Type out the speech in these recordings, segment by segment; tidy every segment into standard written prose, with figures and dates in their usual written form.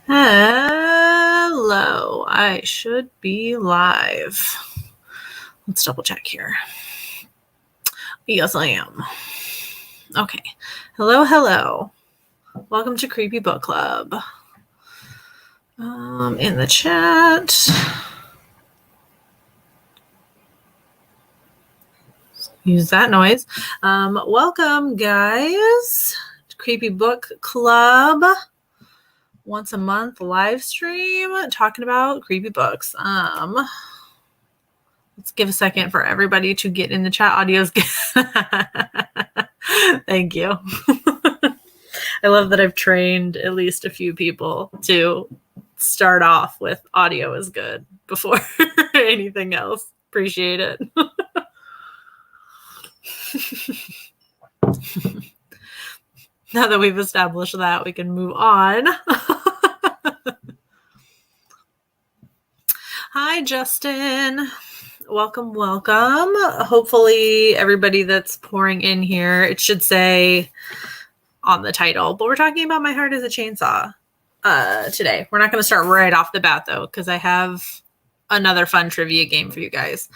Hello, I should be live. Let's double check here. Yes, I am. Okay. Hello. Welcome to Creepy Book Club. In the chat. Use that noise. Welcome, guys, to Creepy Book Club. Once a month live stream talking about creepy books. Let's give a second for everybody to get in the chat. Audio's good. Thank you. I love that I've trained at least a few people to start off with audio is good before anything else. Appreciate it. Now that we've established that, we can move on. Hi, Justin. Welcome. Hopefully everybody that's pouring in here, it should say on the title, but we're talking about My Heart is a Chainsaw today. We're not going to start right off the bat, though, because I have another fun trivia game for you guys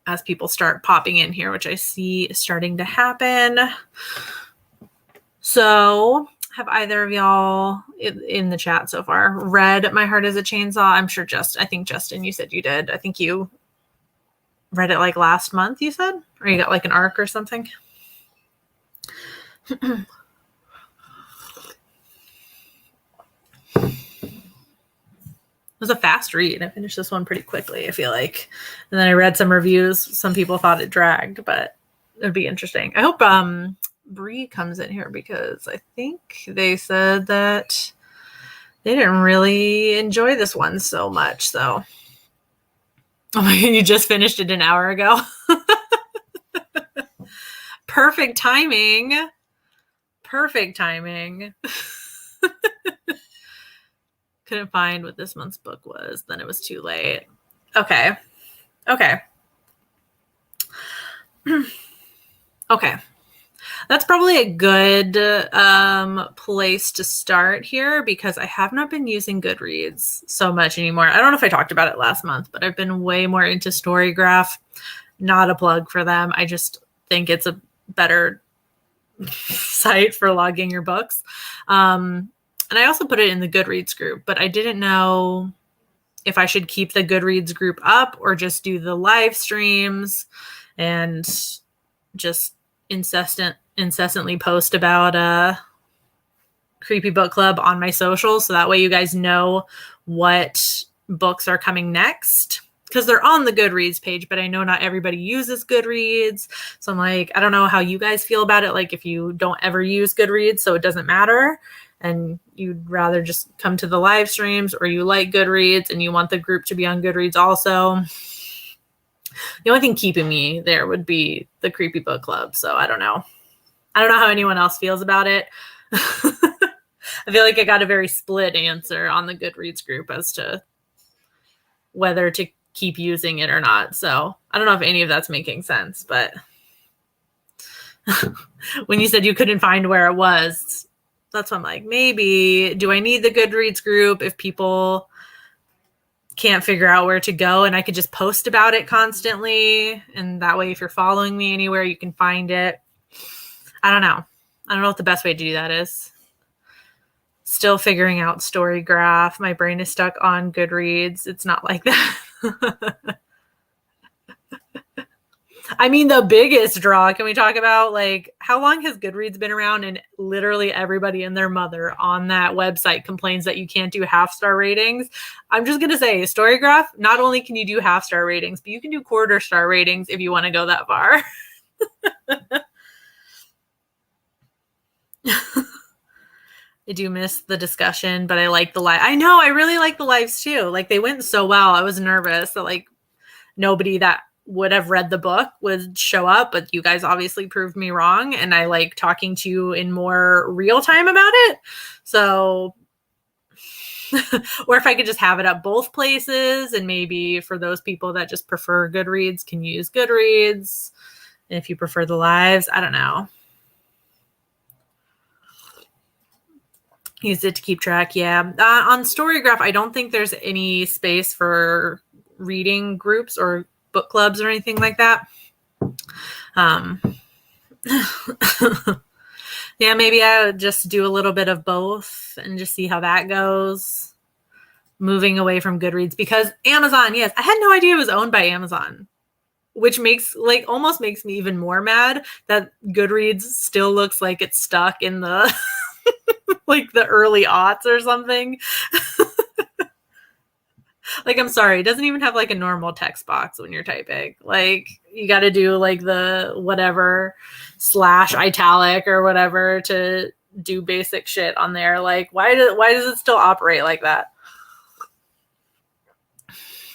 as people start popping in here, which I see is starting to happen. So have either of y'all in the chat so far read My Heart is a Chainsaw? I'm sure I think Justin, you said you did. I think you read it like last month, you said? Or you got like an arc or something? It was a fast read. I finished this one pretty quickly, I feel like. And then I read some reviews. Some people thought it dragged, but it'd be interesting. I hope Bree comes in here because I think they said that they didn't really enjoy this one so much. So, oh my God, you just finished it an hour ago. Perfect timing. Couldn't find what this month's book was. Then it was too late. Okay. That's probably a good place to start here because I have not been using Goodreads so much anymore. I don't know if I talked about it last month, but I've been way more into Storygraph. Not a plug for them. I just think it's a better site for logging your books. And I also put it in the Goodreads group, but I didn't know if I should keep the Goodreads group up or just do the live streams and just incessantly post about Creepy Book Club on my socials. So that way you guys know what books are coming next. Because they're on the Goodreads page, but I know not everybody uses Goodreads. So I'm like, I don't know how you guys feel about it. Like if you don't ever use Goodreads, so it doesn't matter, and you'd rather just come to the live streams, or you like Goodreads and you want the group to be on Goodreads also. The only thing keeping me there would be the Creepy Book Club. So I don't know how anyone else feels about it. I feel like I got a very split answer on the Goodreads group as to whether to keep using it or not. So I don't know if any of that's making sense, but when you said you couldn't find where it was, that's what I'm like, maybe do I need the Goodreads group if people can't figure out where to go and I could just post about it constantly? And that way, if you're following me anywhere, you can find it. I don't know what the best way to do that is. Still figuring out Storygraph. My brain is stuck on Goodreads. It's not like that. I mean, the biggest draw, can we talk about like how long has Goodreads been around? And literally everybody and their mother on that website complains that you can't do half-star ratings. I'm just going to say Storygraph, not only can you do half-star ratings, but you can do quarter-star ratings if you want to go that far. I do miss the discussion, but I like the live. I know, I really like the lives too. Like they went so well. I was nervous that like nobody that would have read the book would show up, but you guys obviously proved me wrong. And I like talking to you in more real time about it. So, or if I could just have it up both places, and maybe for those people that just prefer Goodreads can use Goodreads. And if you prefer the lives, I don't know. Used it to keep track. Yeah. On Storygraph, I don't think there's any space for reading groups or book clubs or anything like that. Yeah, maybe I would just do a little bit of both and just see how that goes. Moving away from Goodreads, because Amazon, yes, I had no idea it was owned by Amazon, which makes almost makes me even more mad that Goodreads still looks like it's stuck in the the early aughts or something. I'm sorry, it doesn't even have a normal text box when you're typing. You got to do the whatever / italic or whatever to do basic shit on there. Why does it still operate like that?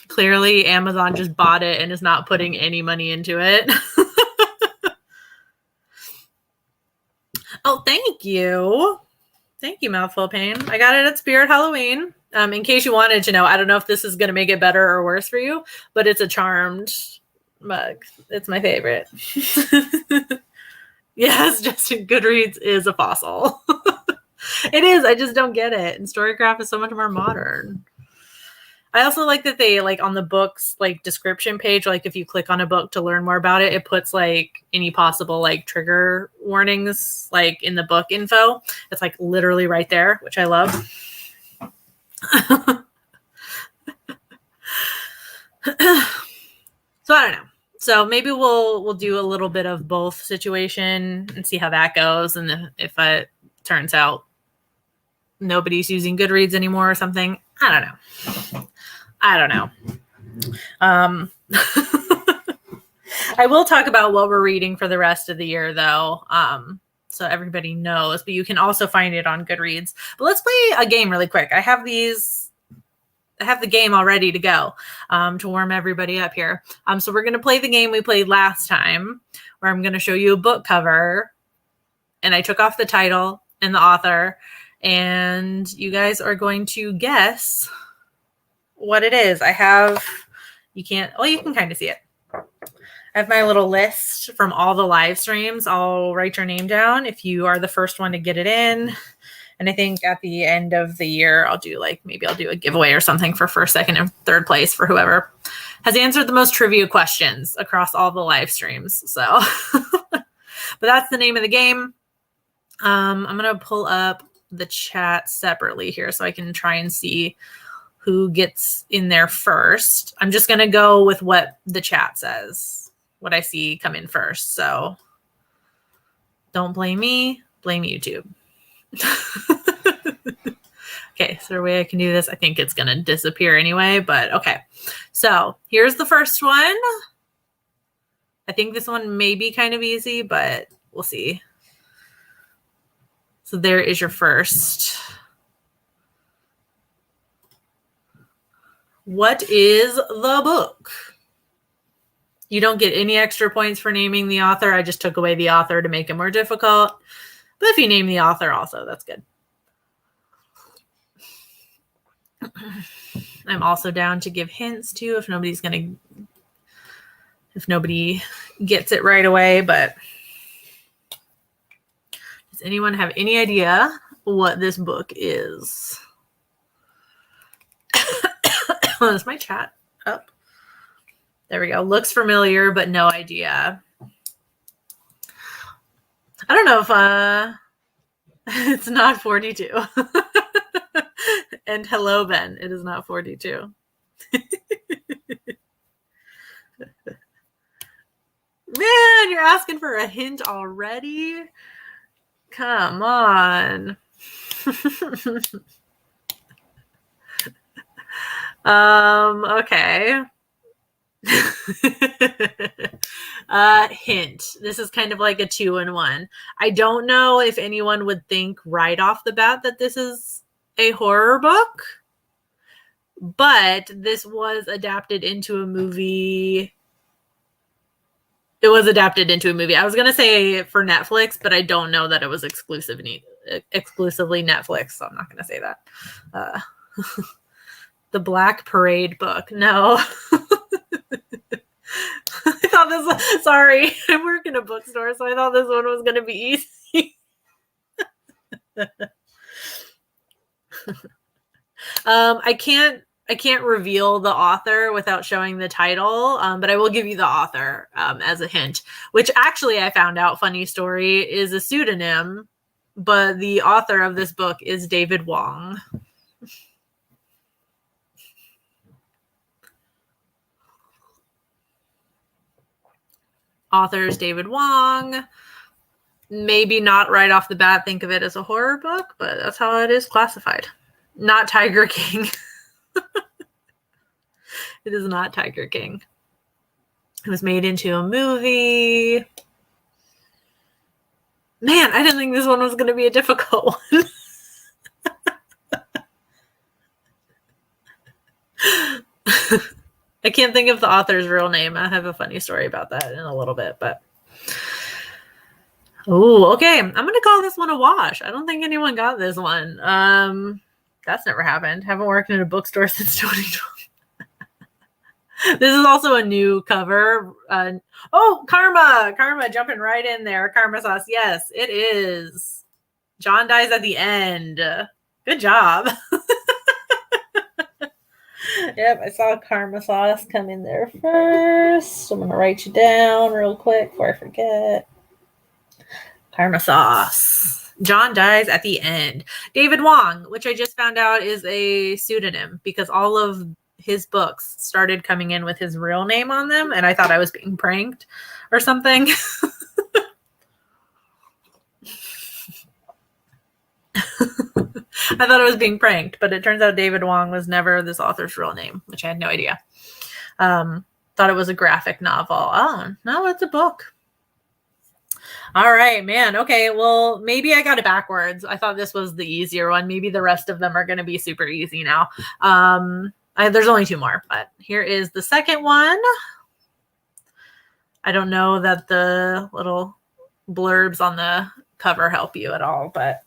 Clearly Amazon just bought it and is not putting any money into it. Oh, thank you. Thank you, Mouthful of Pain. I got it at Spirit Halloween. In case you wanted to know, I don't know if this is going to make it better or worse for you, but it's a charmed mug. It's my favorite. Yes, Justin, Goodreads is a fossil. It is. I just don't get it. And Storygraph is so much more modern. I also like that they on the book's description page, if you click on a book to learn more about it, it puts any possible trigger warnings in the book info. It's literally right there, which I love. So I don't know. So maybe we'll do a little bit of both situation and see how that goes, and if it turns out nobody's using Goodreads anymore or something, I don't know. I will talk about what we're reading for the rest of the year, though, so everybody knows. But you can also find it on Goodreads. But let's play a game really quick. I have the game all ready to go to warm everybody up here. So we're going to play the game we played last time, where I'm going to show you a book cover, and I took off the title and the author, and you guys are going to guess what it is. You can kind of see it. I have my little list from all the live streams. I'll write your name down if you are the first one to get it in. And I think at the end of the year, I'll do maybe I'll do a giveaway or something for first, second, and third place for whoever has answered the most trivia questions across all the live streams. So, but that's the name of the game. I'm going to pull up the chat separately here so I can try and see who gets in there first. I'm just going to go with what the chat says, what I see come in first. So don't blame me, blame YouTube. Okay, is there a way I can do this? I think it's going to disappear anyway, but okay. So here's the first one. I think this one may be kind of easy, but we'll see. So there is your first. What is the book? You don't get any extra points for naming the author. I just took away the author to make it more difficult. But if you name the author also, that's good. I'm also down to give hints too if nobody gets it right away. But does anyone have any idea what this book is? Is my chat up? There we go. Looks familiar, but no idea. I don't know if it's not 42. And hello, Ben. It is not 42. Man, you're asking for a hint already? Come on. Okay. Hint. This is kind of like a 2-in-1. I don't know if anyone would think right off the bat that this is a horror book, but this was adapted into a movie. It was adapted into a movie. I was going to say for Netflix, but I don't know that it was exclusively Netflix, so I'm not going to say that. The Black Parade book. No. I thought this was, sorry, I work in a bookstore, so I thought this one was going to be easy. I can't reveal the author without showing the title, but I will give you the author as a hint, which actually I found out, funny story, is a pseudonym, but the author of this book is David Wong. Author is David Wong. Maybe not right off the bat think of it as a horror book, but that's how it is classified. Not Tiger King. It is not Tiger King. It was made into a movie. Man, I didn't think this one was going to be a difficult one. I can't think of the author's real name. I have a funny story about that in a little bit, but oh, okay. I'm going to call this one a wash. I don't think anyone got this one. That's never happened. Haven't worked in a bookstore since 2012. This is also a new cover. Karma jumping right in there. Karma sauce. Yes, it is. John dies at the end. Good job. Yep, I saw Karma sauce come in there first. I'm going to write you down real quick before I forget. Karma sauce. John dies at the end. David Wong, which I just found out is a pseudonym because all of his books started coming in with his real name on them, and I thought I was being pranked or something. I thought I was being pranked, but it turns out David Wong was never this author's real name, which I had no idea. Thought it was a graphic novel. Oh, no, it's a book. All right, man. Okay, well, maybe I got it backwards. I thought this was the easier one. Maybe the rest of them are going to be super easy now. There's only 2 more, but here is the second one. I don't know that the little blurbs on the cover help you at all, but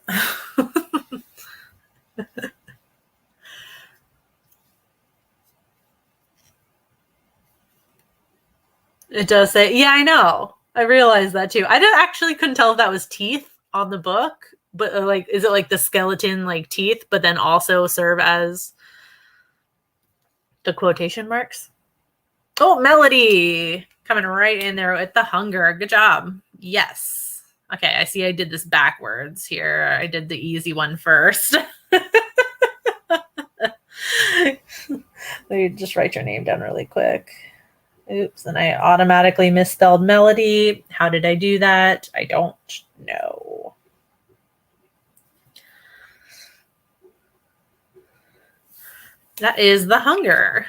it does say, yeah, I know. I realized that too. I couldn't tell if that was teeth on the book, but is it like the skeleton like teeth, but then also serve as the quotation marks? Oh, Melody coming right in there with the hunger. Good job. Yes. Okay, I see I did this backwards here. I did the easy one first. Let me just write your name down really quick. Oops, and I automatically misspelled Melody. How did I do that? I don't know. That is The Hunger,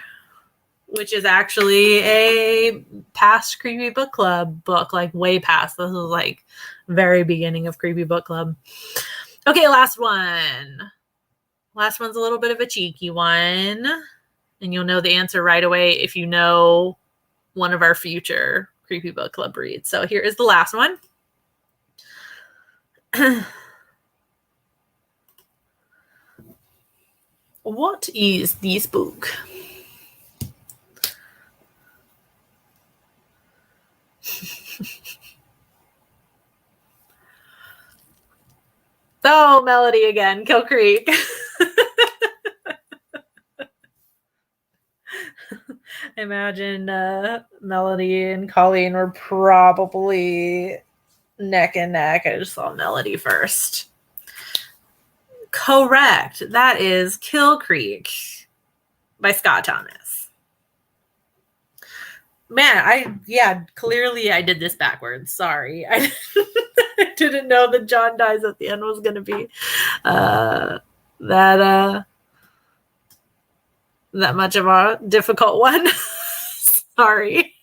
which is actually a past Creepy Book Club book, like way past. This was like very beginning of Creepy Book Club. Okay, last one. Last one's a little bit of a cheeky one, and you'll know the answer right away if you know one of our future Creepy Book Club reads. So here is the last one. What is this book? Oh, Melody again. Kill Creek. I imagine Melody and Colleen were probably neck and neck. I just saw Melody first. Correct. That is Kill Creek by Scott Thomas. Man, clearly I did this backwards. Sorry. I didn't know that John dies at the end was going to be that much of a difficult one. Sorry.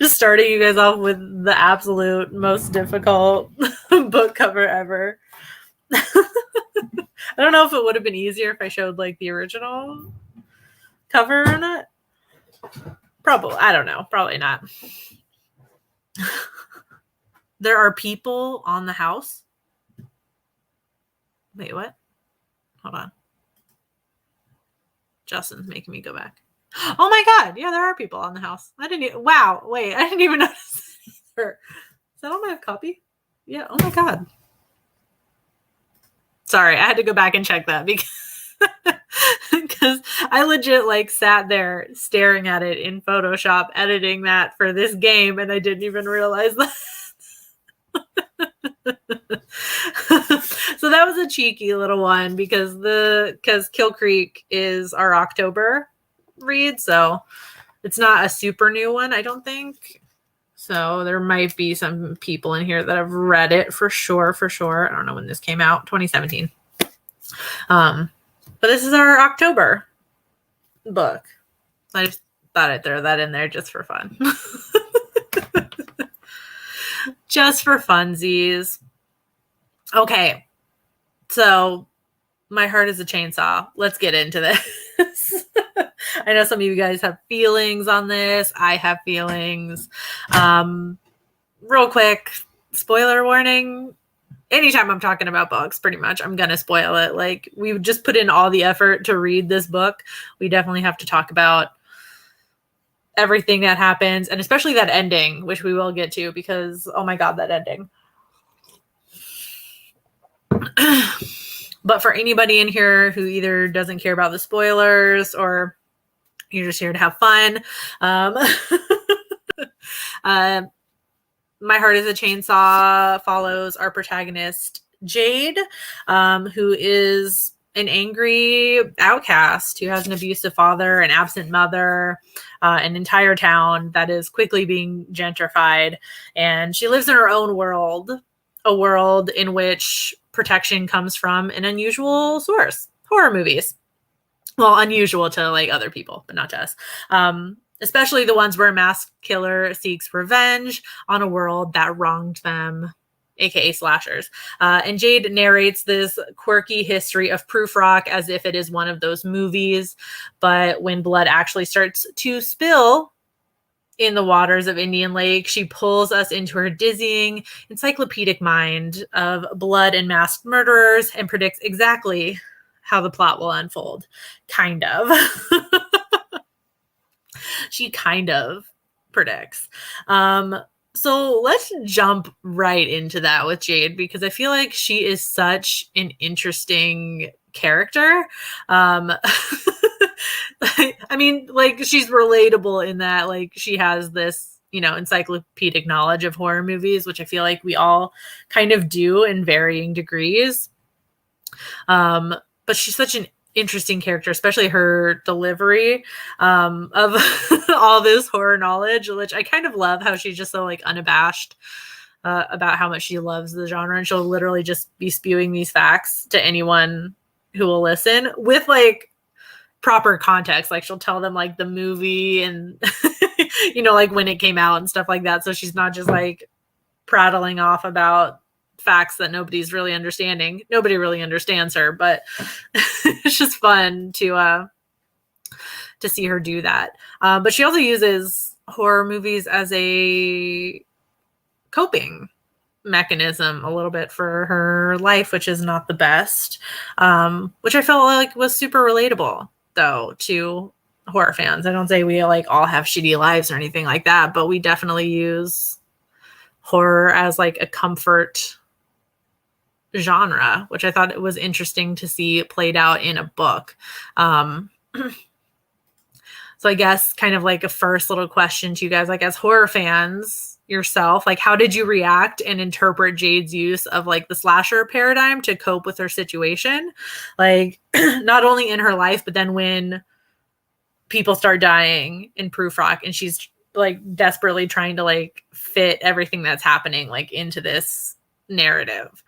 Just starting you guys off with the absolute most difficult book cover ever. I don't know if it would have been easier if I showed like the original cover or not. Probably. I don't know. Probably not. There are people on the house. Wait, what? Hold on. Justin's making me go back. Oh my god! Yeah, there are people on the house. I didn't even notice that either. Is that on my copy? Yeah. Oh my god. Sorry, I had to go back and check that because I legit like sat there staring at it in Photoshop, editing that for this game, and I didn't even realize that. So that was a cheeky little one because Kill Creek is our October read, so it's not a super new one, I don't think. So there might be some people in here that have read it for sure. I don't know when this came out, 2017. But this is our October book. I just thought I'd throw that in there just for fun. Just for funsies. Okay. So my heart is a chainsaw. Let's get into this. I know some of you guys have feelings on this. I have feelings. Real quick, spoiler warning. Anytime I'm talking about books, pretty much, I'm going to spoil it. Like, we just put in all the effort to read this book. We definitely have to talk about everything that happens, and especially that ending, which we will get to, because, oh my God, that ending. But for anybody in here who either doesn't care about the spoilers or you're just here to have fun, My Heart is a Chainsaw follows our protagonist, Jade, who is an angry outcast who has an abusive father, an absent mother, an entire town that is quickly being gentrified. And she lives in her own world, a world in which protection comes from an unusual source, horror movies. Well, unusual to like other people, but not to us. Especially the ones where a mass killer seeks revenge on a world that wronged them, aka slashers. And Jade narrates this quirky history of proof rock as if it is one of those movies. But when blood actually starts to spill in the waters of Indian Lake, she pulls us into her dizzying, encyclopedic mind of blood and masked murderers and predicts exactly how the plot will unfold. Kind of. She kind of predicts. So let's jump right into that with Jade, because I feel like she is such an interesting character. I mean, like, she's relatable in that, like, she has this, you know, encyclopedic knowledge of horror movies, which I feel like we all kind of do in varying degrees. But she's such an interesting character, especially her delivery of all this horror knowledge, which I kind of love how she's just so like unabashed about how much she loves the genre, and she'll literally just be spewing these facts to anyone who will listen with like proper context. Like, she'll tell them like the movie and you know, like when it came out and stuff like that, so she's not just like prattling off about facts that nobody's really understanding. Nobody really understands her, but it's just fun to see her do that. But she also uses horror movies as a coping mechanism a little bit for her life, which is not the best, which I felt like was super relatable though to horror fans. I don't say we like all have shitty lives or anything like that, but we definitely use horror as like a comfort genre, which I thought it was interesting to see played out in a book. So I guess kind of like a first little question to you guys, like as horror fans yourself, like how did you react and interpret Jade's use of like the slasher paradigm to cope with her situation? Like not only in her life, but then when people start dying in Proof Rock and she's like desperately trying to like fit everything that's happening like into this narrative.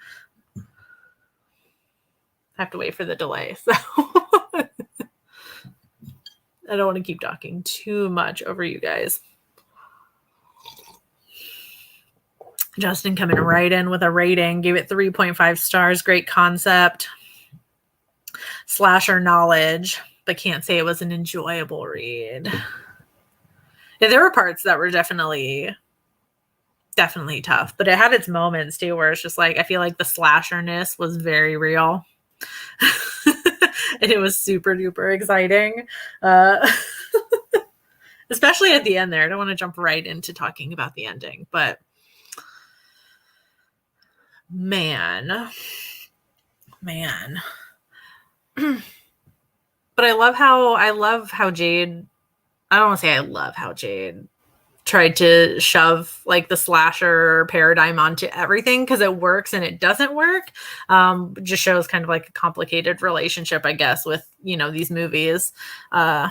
I have to wait for the delay, so I don't want to keep talking too much over you guys. Justin coming right in with a rating, gave it 3.5 stars. Great concept. Slasher knowledge, but can't say it was an enjoyable read. Yeah, there were parts that were definitely tough, but it had its moments too, where it's just like, I feel like the slasherness was very real. And it was super duper exciting, especially at the end there. I don't want to jump right into talking about the ending, but man, man. But I love how Jade, I don't want to say I love how Jade tried to shove like the slasher paradigm onto everything, because it works and it doesn't work. Just shows kind of like a complicated relationship, I guess, with, you know, these movies. Her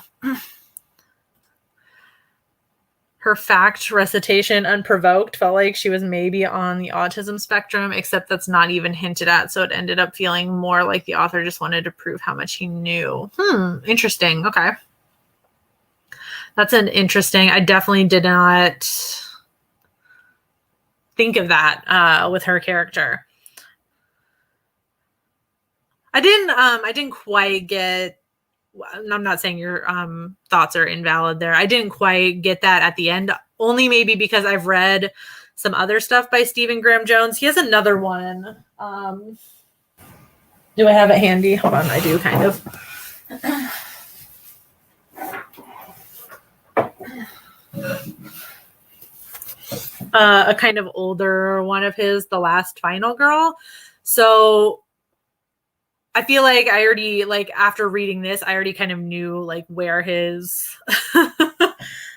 fact recitation, unprovoked, felt like she was maybe on the autism spectrum, except that's not even hinted at. So it ended up feeling more like the author just wanted to prove how much he knew. Interesting. Okay. That's an interesting, I definitely did not think of that with her character. I didn't quite get, I'm not saying your thoughts are invalid there. I didn't quite get that at the end, only maybe because I've read some other stuff by Stephen Graham Jones. He has another one. Do I have it handy? Hold on, I do kind of. A kind of older one of his, The Last Final Girl. So I feel like I already, like, after reading this, I already kind of knew like where his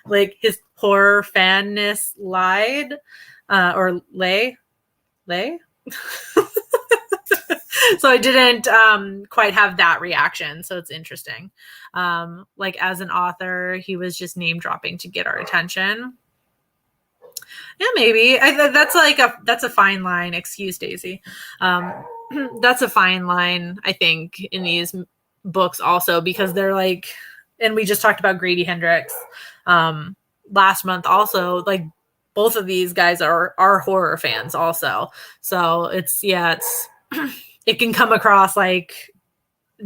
like his horror fanness lied, or lay. So I didn't quite have that reaction. So it's interesting. Like, as an author, he was just name dropping to get our attention. Yeah, maybe. That's a fine line. Excuse Daisy. That's a fine line, I think, in these books also, because they're like, and we just talked about Grady Hendrix last month also, like both of these guys are horror fans also. So it's it can come across like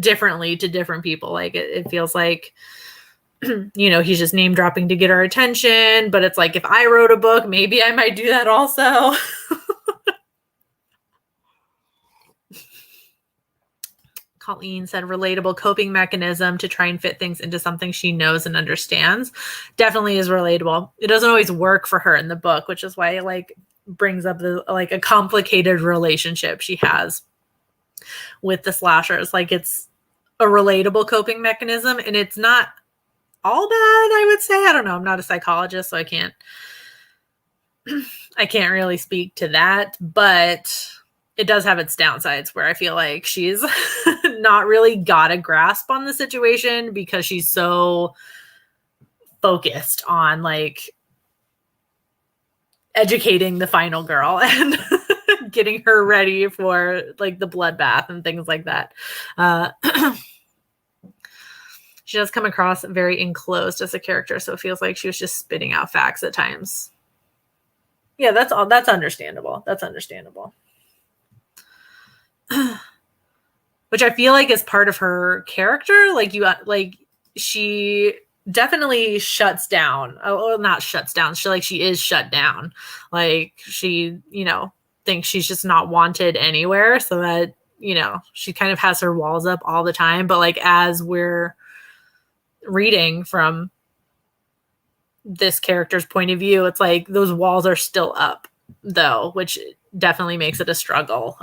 differently to different people. Like it feels like, you know, he's just name dropping to get our attention, but it's like, if I wrote a book, maybe I might do that also. Colleen said, relatable coping mechanism to try and fit things into something she knows and understands. Definitely is relatable. It doesn't always work for her in the book, which is why it like brings up the like a complicated relationship she has with the slashers. Like, it's a relatable coping mechanism, and it's not all bad, I would say. I don't know. I'm not a psychologist, so I can't really speak to that, but it does have its downsides where I feel like she's not really got a grasp on the situation because she's so focused on like educating the final girl and getting her ready for like the bloodbath and things like that. She does come across very enclosed as a character, so it feels like she was just spitting out facts at times. Yeah, that's all. That's understandable. Which I feel like is part of her character. Like she definitely shuts down. Oh, not shuts down. She is shut down. Like, she, you know, thinks she's just not wanted anywhere. So that, you know, she kind of has her walls up all the time. But like, as we're reading from this character's point of view, it's like those walls are still up though, which definitely makes it a struggle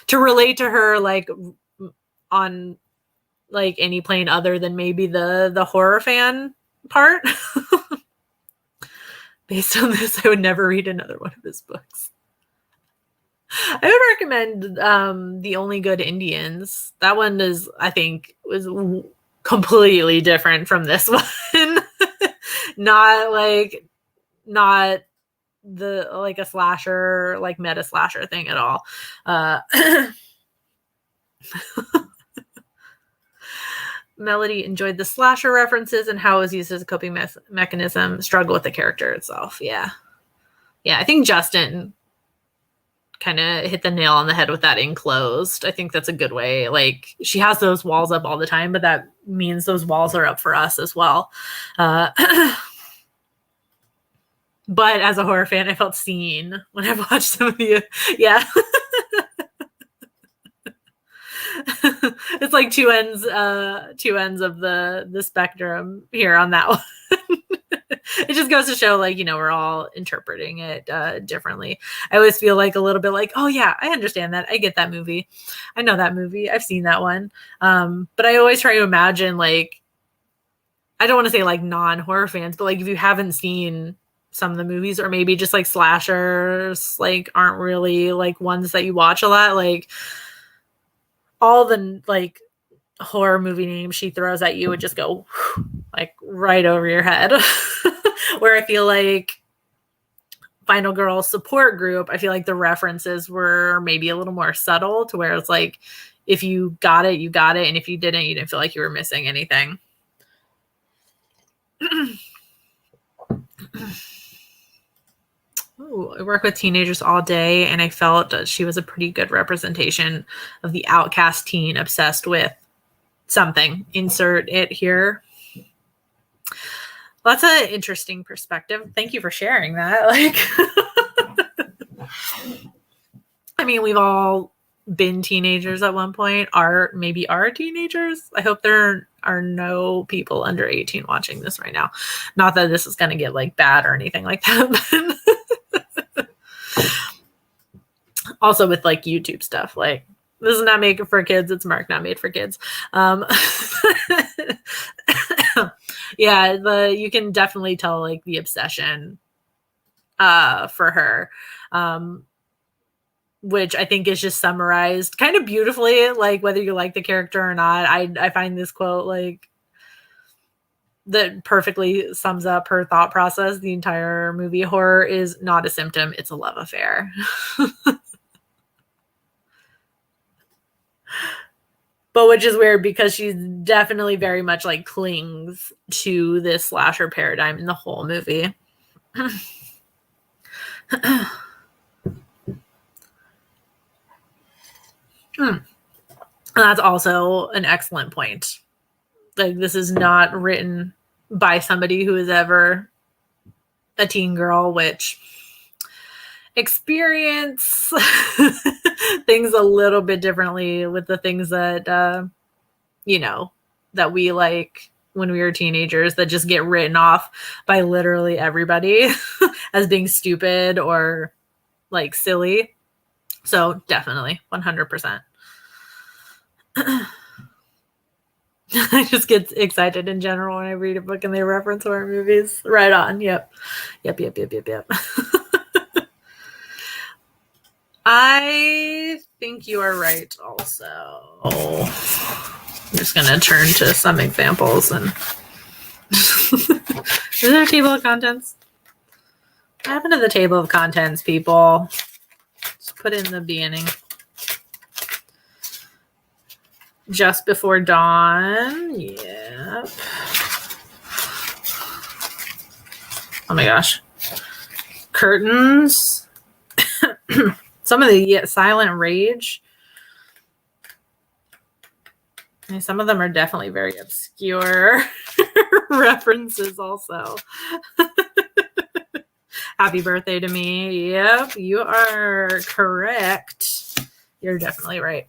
to relate to her, like on like any plane other than maybe the horror fan part. Based on this, I would never read another one of his books. I would recommend The Only Good Indians. That one is, I think, was completely different from this one. not the like a slasher, like meta slasher thing at all. Melody enjoyed the slasher references and how it was used as a coping mechanism. Struggle with the character itself. Yeah, I think Justin kind of hit the nail on the head with that enclosed. I think that's a good way. Like, she has those walls up all the time, but that means those walls are up for us as well. But as a horror fan, I felt seen when I watched some of the, yeah. It's like two ends of the spectrum here on that one. It just goes to show, like, we're all interpreting it differently. I always feel like a little bit like, oh yeah, I understand that. I get that movie. I know that movie. I've seen that one. But I always try to imagine, like, I don't want to say like non-horror fans, but like if you haven't seen some of the movies, or maybe just like slashers, like aren't really like ones that you watch a lot, like all the like horror movie names she throws at you would just go like right over your head. Where I feel like Final Girl Support Group, I feel like the references were maybe a little more subtle, to where it's like if you got it, you got it, and if you didn't, you didn't feel like you were missing anything. Ooh, I work with teenagers all day, and I felt that she was a pretty good representation of the outcast teen obsessed with something. Insert it here. Well, that's an interesting perspective. Thank you for sharing that. Like, I mean, we've all been teenagers at one point, maybe are teenagers. I hope there are no people under 18 watching this right now. Not that this is going to get like bad or anything like that. But also with like YouTube stuff, like this is not made for kids. It's marked not made for kids. Yeah, you can definitely tell like the obsession for her. Which I think is just summarized kind of beautifully, like whether you like the character or not. I find this quote like that perfectly sums up her thought process. The entire movie: horror is not a symptom, it's a love affair. But which is weird because she's definitely very much like clings to this slasher paradigm in the whole movie. And that's also an excellent point. Like, this is not written by somebody who is ever a teen girl, which experience things a little bit differently with the things that, that we like when we were teenagers, that just get written off by literally everybody as being stupid or like silly. So definitely 100%. I just get excited in general when I read a book and they reference horror movies. Right on. Yep. I think you are right also. I'm just going to turn to some examples. And is there a table of contents? What happened to the table of contents, people? Just put in the beginning. Just Before Dawn. Yep. Oh my gosh. Curtains. Some of the Silent Rage. I mean, some of them are definitely very obscure references also. Happy Birthday to Me. Yep, you are correct. You're definitely right.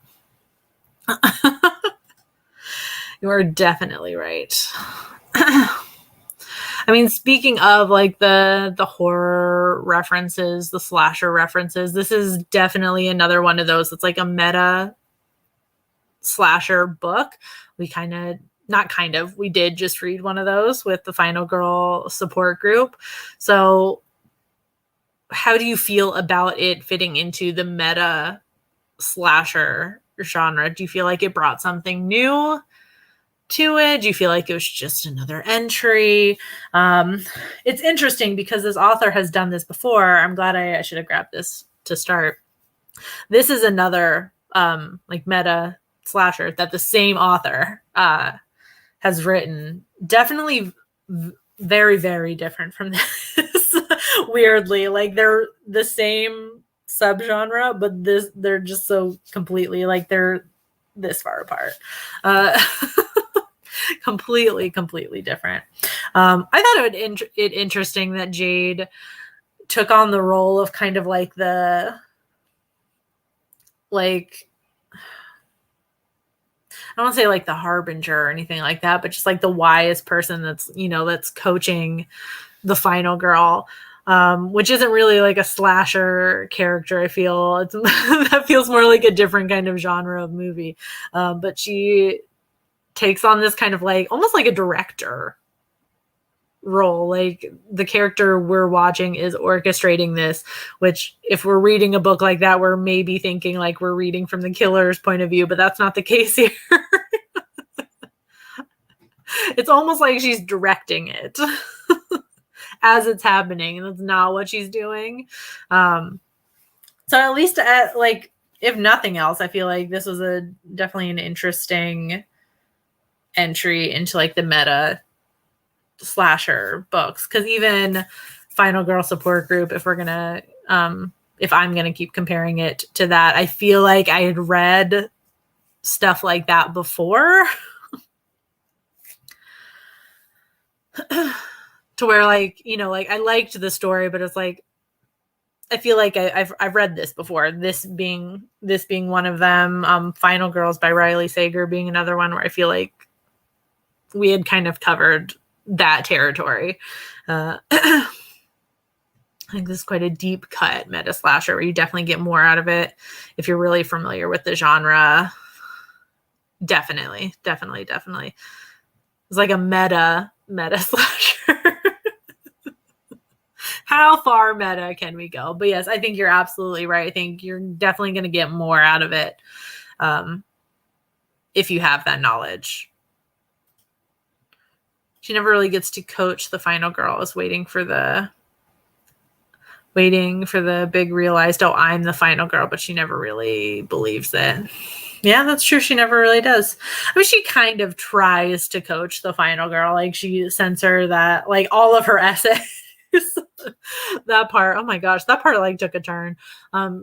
You are definitely right. I mean, speaking of like the horror references, the slasher references, this is definitely another one of those. It's like a meta slasher book. We we did just read one of those with the Final Girl Support Group. So how do you feel about it fitting into the meta slasher genre? Do you feel like it brought something new to it? Do you feel like it was just another entry? It's interesting because this author has done this before. I'm glad I should have grabbed this to start. This is another like meta slasher that the same author has written. Definitely very, very different from this. Weirdly, like they're the same subgenre, but they're just so completely like they're this far apart. Completely different. I thought it interesting that Jade took on the role of kind of like don't want to say like the harbinger or anything like that, but just like the wise person that's, that's coaching the final girl, which isn't really like a slasher character. I feel that feels more like a different kind of genre of movie. But she takes on this kind of like almost like a director role. Like the character we're watching is orchestrating this, which if we're reading a book like that, we're maybe thinking like we're reading from the killer's point of view, but that's not the case here. It's almost like she's directing it as it's happening, and that's not what she's doing. So at least like, if nothing else, I feel like this was definitely an interesting entry into like the meta slasher books, because even Final Girl Support Group, if I'm gonna keep comparing it to that, I feel like I had read stuff like that before. To where like, like I liked the story, but it's like I feel like I've read this before. This being one of them. Final Girls by Riley Sager being another one where I feel like we had kind of covered that territory. I think this is quite a deep cut meta slasher where you definitely get more out of it if you're really familiar with the genre. Definitely. It's like a meta slasher. How far meta can we go? But yes, I think you're absolutely right. I think you're definitely going to get more out of it if you have that knowledge. She never really gets to coach the final girl. Is waiting for the big realized, oh, I'm the final girl, but she never really believes it. Yeah, that's true. She never really does. I mean, she kind of tries to coach the final girl. Like she sends her that, like all of her essays. That part, oh my gosh, that part like took a turn.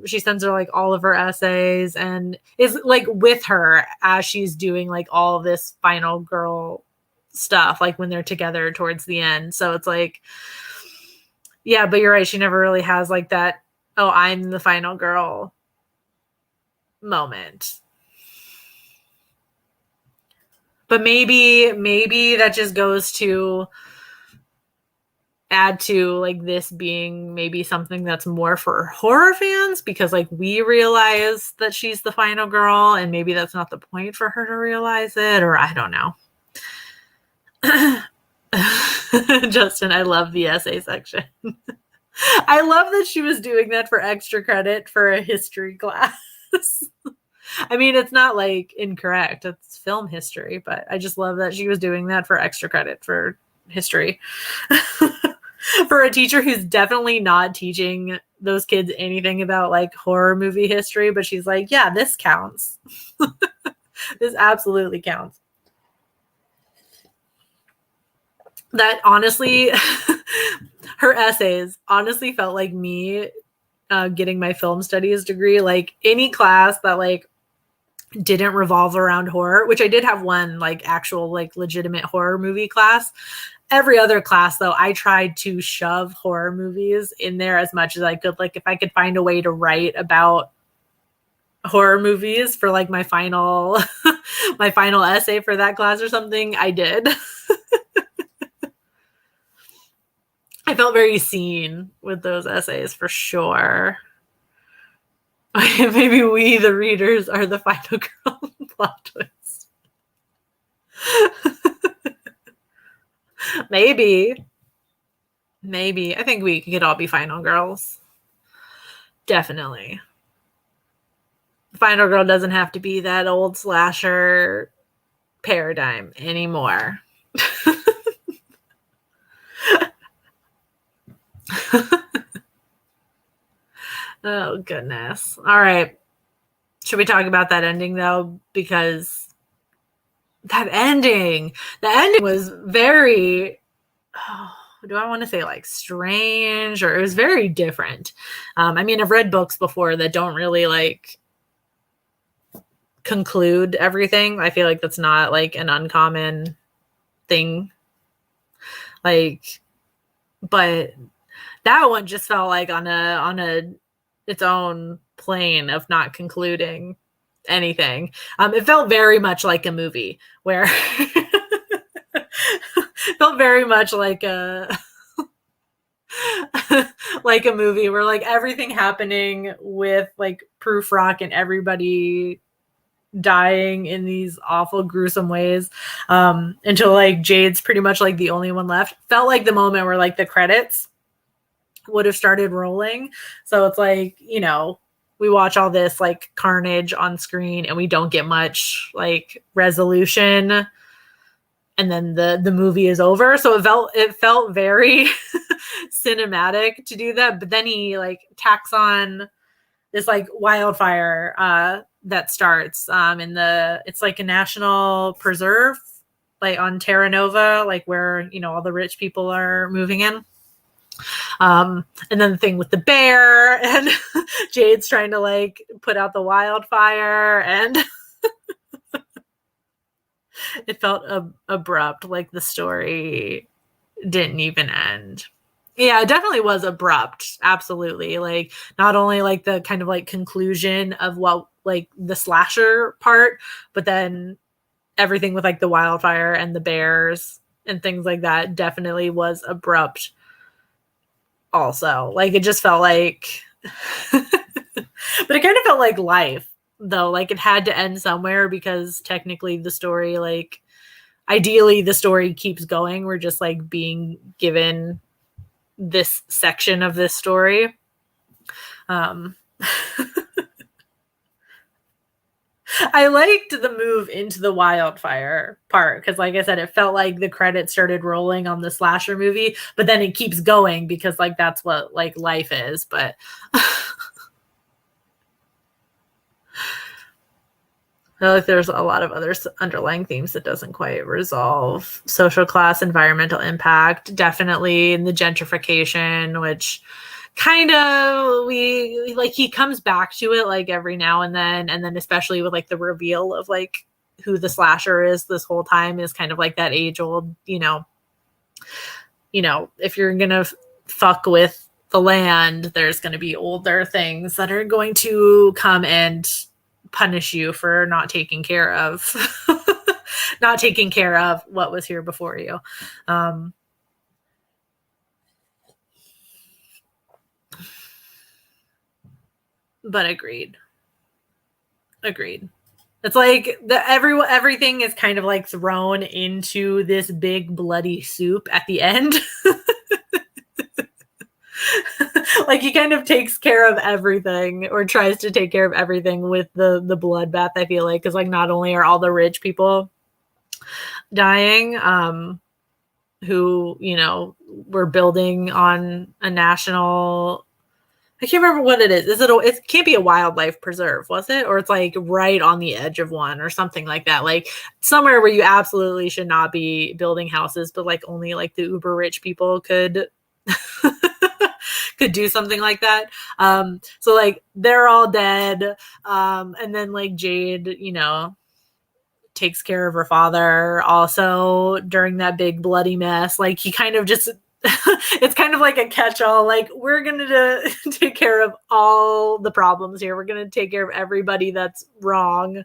She sends her like all of her essays and is like with her as she's doing like all of this final girl stuff, like when they're together towards the end. So it's like, yeah, but you're right. She never really has like that, oh, I'm the final girl moment. But maybe that just goes to add to like this being maybe something that's more for horror fans, because like we realize that she's the final girl and maybe that's not the point for her to realize it, or I don't know. Justin, I love the essay section. I love that she was doing that for extra credit for a history class. I mean, it's not like incorrect. It's film history, but I just love that she was doing that for extra credit for history. For a teacher who's definitely not teaching those kids anything about like horror movie history, but she's like, yeah, this counts. This absolutely counts. That honestly, her essays honestly felt like me getting my film studies degree. Like any class that like didn't revolve around horror, which I did have one like actual like legitimate horror movie class. Every other class though, I tried to shove horror movies in there as much as I could. Like if I could find a way to write about horror movies for like my final essay for that class or something, I did. I felt very seen with those essays for sure. Maybe we, the readers, are the final girl plot twist. Maybe. I think we could all be final girls. Definitely. Final girl doesn't have to be that old slasher paradigm anymore. Oh, goodness. All right. Should we talk about that ending, though? Because the ending was very, do I want to say like strange, or it was very different. I mean, I've read books before that don't really like conclude everything. I feel like that's not like an uncommon thing. Like, but that one just felt like on a its own plane of not concluding anything. It felt very much like a movie where felt very much like a like a movie where like everything happening with like Proof Rock and everybody dying in these awful gruesome ways, until like Jade's pretty much like the only one left. Felt like the moment where like the credits would have started rolling. So it's like, you know, we watch all this like carnage on screen and we don't get much like resolution, and then the movie is over. So it felt very cinematic to do that. But then he like tacks on this like wildfire that starts it's like a national preserve, like on Terra Nova, like where, you know, all the rich people are moving in. And then the thing with the bear, and Jade's trying to like put out the wildfire, and it felt abrupt, like the story didn't even end. Yeah, it definitely was abrupt. Absolutely. Like not only like the kind of like conclusion of what like the slasher part, but then everything with like the wildfire and the bears and things like that definitely was abrupt also. Like it just felt like but it kind of felt like life though. Like it had to end somewhere because technically the story, like ideally the story keeps going. We're just like being given this section of this story. I liked the move into the wildfire part because, like I said, it felt like the credits started rolling on the slasher movie, but then it keeps going because, like, that's what like life is. But I feel like there's a lot of other underlying themes that doesn't quite resolve. Social class, environmental impact, definitely in the gentrification, which kind of we like he comes back to it like every now and then especially with like the reveal of like who the slasher is this whole time is kind of like that age old, you know, if you're gonna fuck with the land, there's going to be older things that are going to come and punish you for not taking care of what was here before you. But agreed. It's like everything is kind of like thrown into this big bloody soup at the end. Like he kind of takes care of everything, or tries to take care of everything with the bloodbath, I feel like, because like not only are all the rich people dying, who, you know, were building on a national, I can't remember what it is. It can't be a wildlife preserve, was it? Or it's like right on the edge of one or something like that. Like somewhere where you absolutely should not be building houses, but like only like the uber rich people could could do something like that. So like they're all dead. And then like Jade, you know, takes care of her father also during that big bloody mess. Like he kind of just it's kind of like a catch-all, like we're gonna take care of all the problems here, we're gonna take care of everybody that's wrong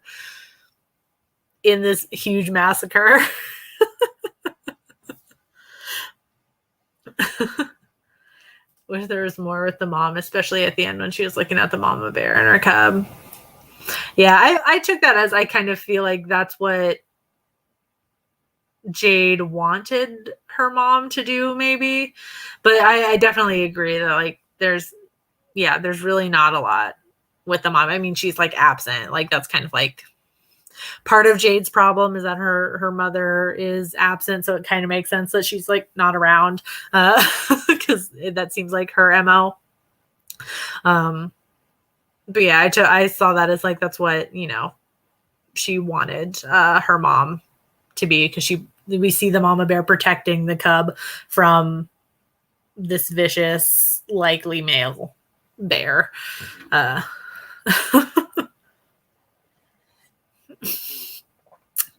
in this huge massacre. Wish there was more with the mom, especially at the end when she was looking at the mama bear and her cub. Yeah, I took that as, I kind of feel like that's what Jade wanted her mom to do, maybe. But I definitely agree that like there's really not a lot with the mom. I mean, she's like absent. Like that's kind of like part of Jade's problem, is that her mother is absent. So it kind of makes sense that she's like not around, because that seems like her MO. But yeah, I saw that as like, that's what, you know, she wanted her mom to be, because we see the mama bear protecting the cub from this vicious, likely male bear.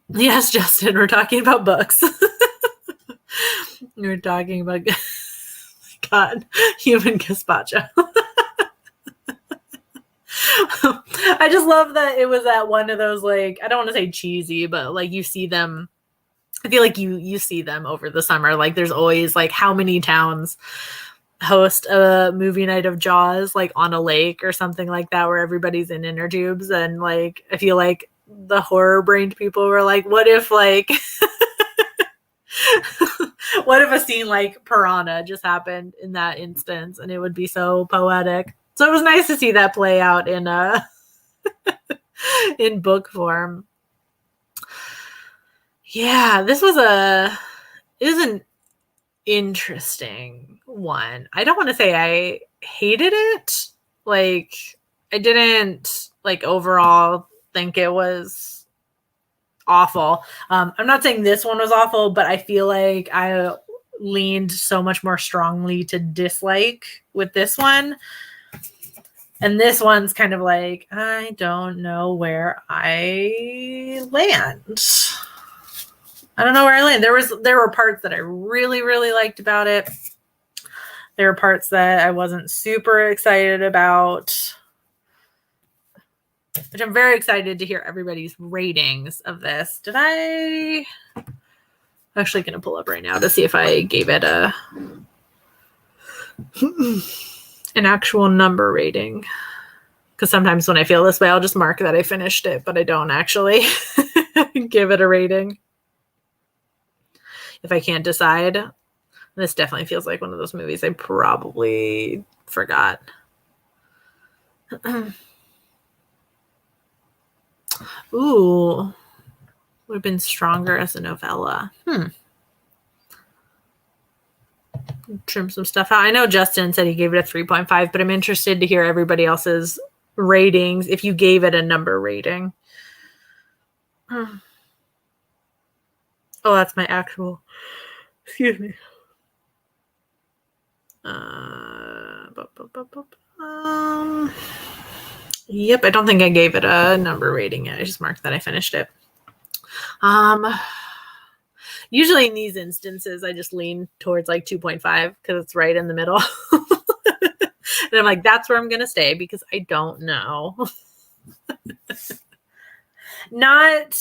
Yes, Justin, we're talking about books. We're talking about God, human gazpacho. I just love that it was at one of those, like, I don't want to say cheesy, but like you see them, I feel like you see them over the summer. Like there's always like how many towns host a movie night of Jaws, like on a lake or something like that, where everybody's in inner tubes. And like I feel like the horror brained people were like, what if like what if a scene like Piranha just happened in that instance, and it would be so poetic. So it was nice to see that play out in in book form. Yeah, it was an interesting one. I don't want to say I hated it. Like I didn't like overall think it was awful. I'm not saying this one was awful, but I feel like I leaned so much more strongly to dislike with this one. And this one's kind of like, I don't know where I land. I don't know where I land. There were parts that I really, really liked about it. There were parts that I wasn't super excited about, which I'm very excited to hear everybody's ratings of this. I'm actually going to pull up right now to see if I gave it an actual number rating. Because sometimes when I feel this way, I'll just mark that I finished it, but I don't actually give it a rating. If I can't decide, this definitely feels like one of those movies I probably forgot. Ooh, would have been stronger as a novella. Trim some stuff out. I know Justin said he gave it a 3.5, but I'm interested to hear everybody else's ratings if you gave it a number rating. Oh, that's my actual. Excuse me. Yep, I don't think I gave it a number rating yet. I just marked that I finished it. Usually in these instances, I just lean towards like 2.5 because it's right in the middle. And I'm like, that's where I'm going to stay because I don't know. Not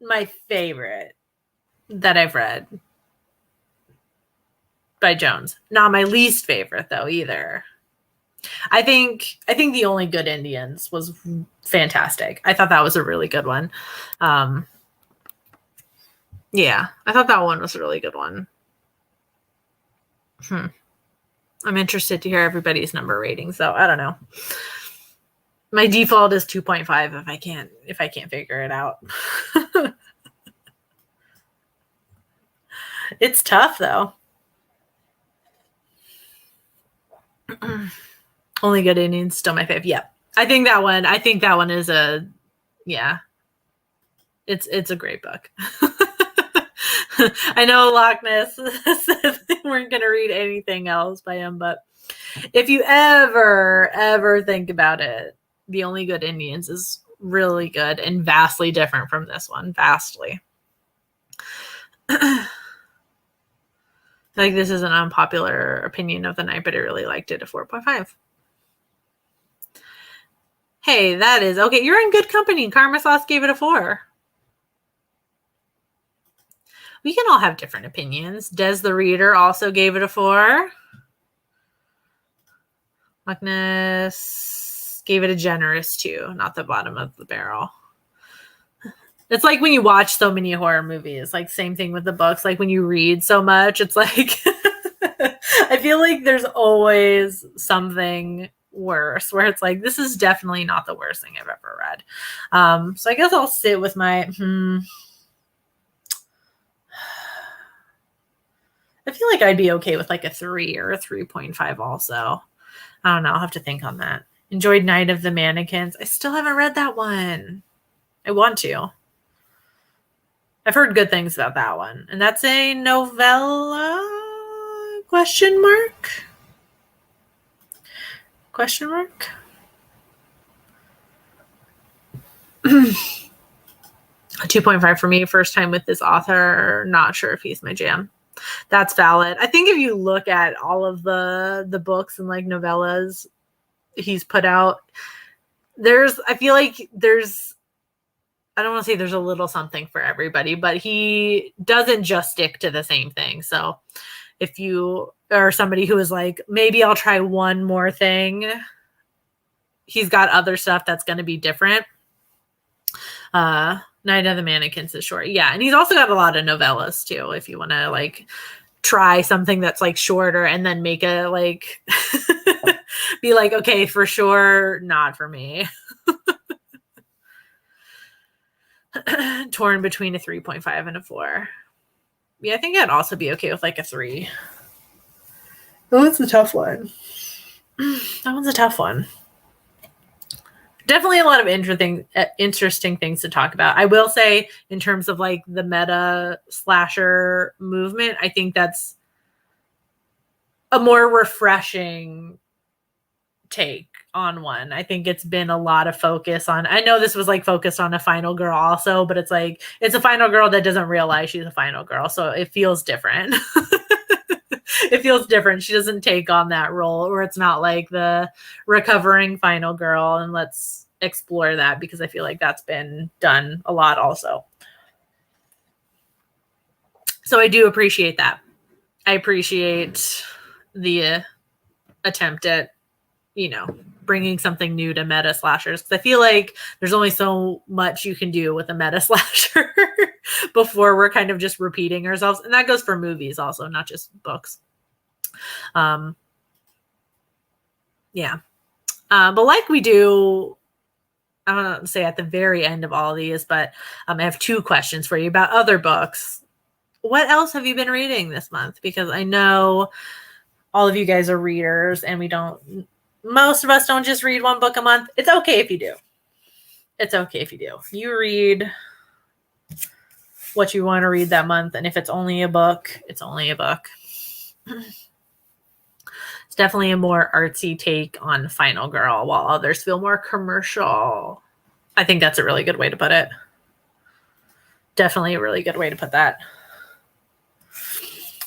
my favorite that I've read by Jones. Not my least favorite though either. I think The Only Good Indians was fantastic. I thought that was a really good one. Yeah, I thought that one was a really good one. I'm interested to hear everybody's number ratings though. I don't know. My default is 2.5 if I can't figure it out. It's tough though. Only Good Indians, still my fave. Yeah. I think that one is it's a great book. I know Loch Ness said they weren't going to read anything else by him, but if you ever think about it, The Only Good Indians is really good and vastly different from this one. Vastly. Like this is an unpopular opinion of the night, but I really liked it at 4.5. Hey, that is okay. You're in good company. Karma Sauce gave it a 4. We can all have different opinions. Des the Reader also gave it a 4. Loch Ness gave it a generous 2, not the bottom of the barrel. It's like when you watch so many horror movies, like same thing with the books. Like when you read so much, it's like, I feel like there's always something worse where it's like, this is definitely not the worst thing I've ever read. So I guess I'll sit with my, I feel like I'd be okay with like a 3 or a 3.5 also. I don't know. I'll have to think on that. Enjoyed Night of the Mannequins. I still haven't read that one. I want to. I've heard good things about that one. And that's a novella? Question mark? Question mark? A 2.5 for me. First time with this author. Not sure if he's my jam. That's valid. I think if you look at all of the books and like novellas he's put out, I feel like I don't want to say there's a little something for everybody, but he doesn't just stick to the same thing. So if you are somebody who is like, maybe I'll try one more thing, he's got other stuff that's going to be different. Night of the Mannequins is short. Yeah. And he's also got a lot of novellas too. If you want to like try something that's like shorter and then make it like be like, okay, for sure, not for me. Torn between a 3.5 and a 4. Yeah, I think I'd also be okay with like a 3. Oh, that's a tough one. That one's a tough one. Definitely a lot of interesting things to talk about. I will say, in terms of like the meta slasher movement, I think that's a more refreshing take on one. I think it's been a lot of focus on, I know this was like focused on a final girl also, but it's like, it's a final girl that doesn't realize she's a final girl. So it feels different. It feels different. She doesn't take on that role, or it's not like the recovering final girl. And let's explore that, because I feel like that's been done a lot also. So I do appreciate that. I appreciate the attempt at, you know, bringing something new to meta slashers, because I feel like there's only so much you can do with a meta slasher before we're kind of just repeating ourselves. And that goes for movies also, not just books. Yeah. But like we do, I don't know, say at the very end of all of these, but I have 2 questions for you about other books. What else have you been reading this month? Because I know all of you guys are readers, and most of us don't just read one book a month. It's okay if you do. It's okay if you do. You read what you want to read that month. And if it's only a book, it's only a book. It's definitely a more artsy take on Final Girl, while others feel more commercial. I think that's a really good way to put it. Definitely a really good way to put that.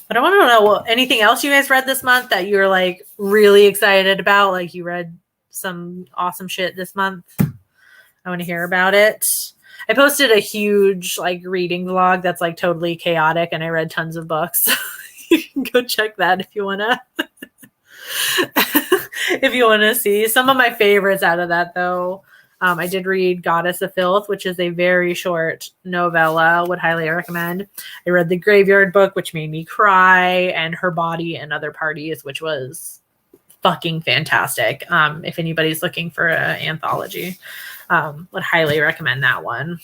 But I want to know anything else you guys read this month that you're like really excited about. Like you read some awesome shit this month. I want to hear about it. I posted a huge like reading vlog that's like totally chaotic, and I read tons of books. You can go check that if you want to. If you want to see some of my favorites out of that, though. I did read Goddess of Filth, which is a very short novella. Would highly recommend. I read The Graveyard Book, which made me cry, and Her Body and Other Parties, which was fucking fantastic. If anybody's looking for an anthology, would highly recommend that one.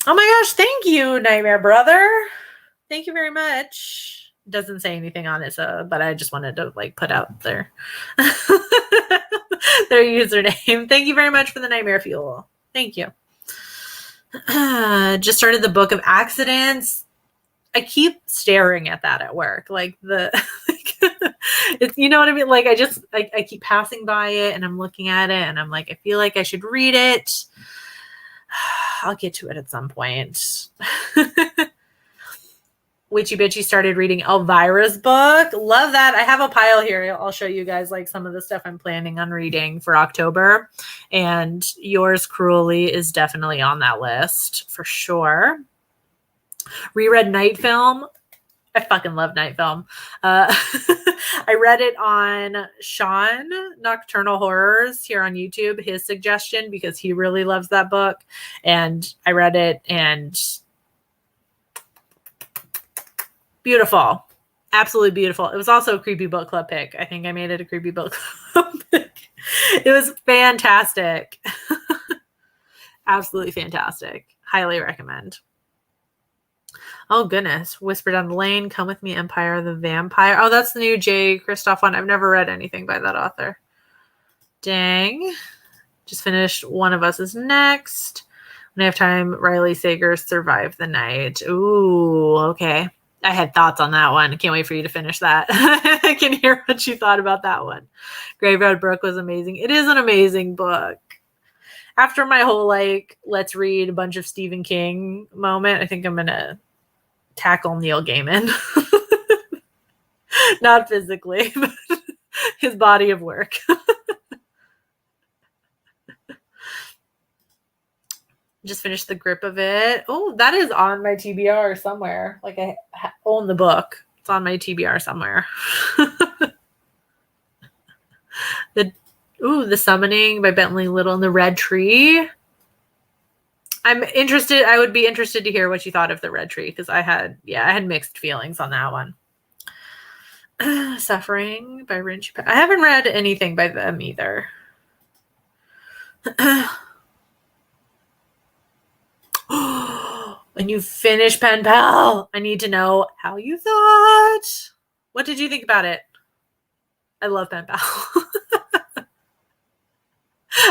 Oh my gosh, thank you, Nightmare Brother. Thank you very much. Doesn't say anything on it, so, but I just wanted to like put out their username. Thank you very much for the Nightmare Fuel. Thank you. Just started the Book of Accidents. I keep staring at that at work, like it's, you know what I mean? Like I keep passing by it, and I'm looking at it, and I'm like, I feel like I should read it. I'll get to it at some point. Witchy Bitchy started reading Elvira's book. Love that. I have a pile here. I'll show you guys like some of the stuff I'm planning on reading for October. And Yours Cruelly is definitely on that list for sure. Reread Night Film. I fucking love Night Film. I read it on Sean Nocturnal Horrors here on YouTube, his suggestion, because he really loves that book. And I read it, and beautiful. Absolutely beautiful. It was also a creepy book club pick. I think I made it a creepy book club pick. It was fantastic. Absolutely fantastic. Highly recommend. Oh, goodness. Whisper Down the Lane, Come With Me, Empire of the Vampire. Oh, that's the new J. Kristoff one. I've never read anything by that author. Dang. Just finished One of Us Is Next. When I Have Time, Riley Sager's Survive the Night. Ooh, okay. I had thoughts on that one. I can't wait for you to finish that. I can hear what you thought about that one. Graveyard Brook was amazing. It is an amazing book. After my whole, like, let's read a bunch of Stephen King moment, I think I'm going to tackle Neil Gaiman. Not physically, but his body of work. Just finished The Grip of It. Oh, that is on my TBR somewhere. Like I own the book. It's on my TBR somewhere. The Summoning by Bentley Little and The Red Tree. I'm interested. I would be interested to hear what you thought of The Red Tree because I had mixed feelings on that one. Suffering by Rinch. I haven't read anything by them either. When you finish Pen Pal, I need to know how you thought. What did you think about it? I love Pen Pal.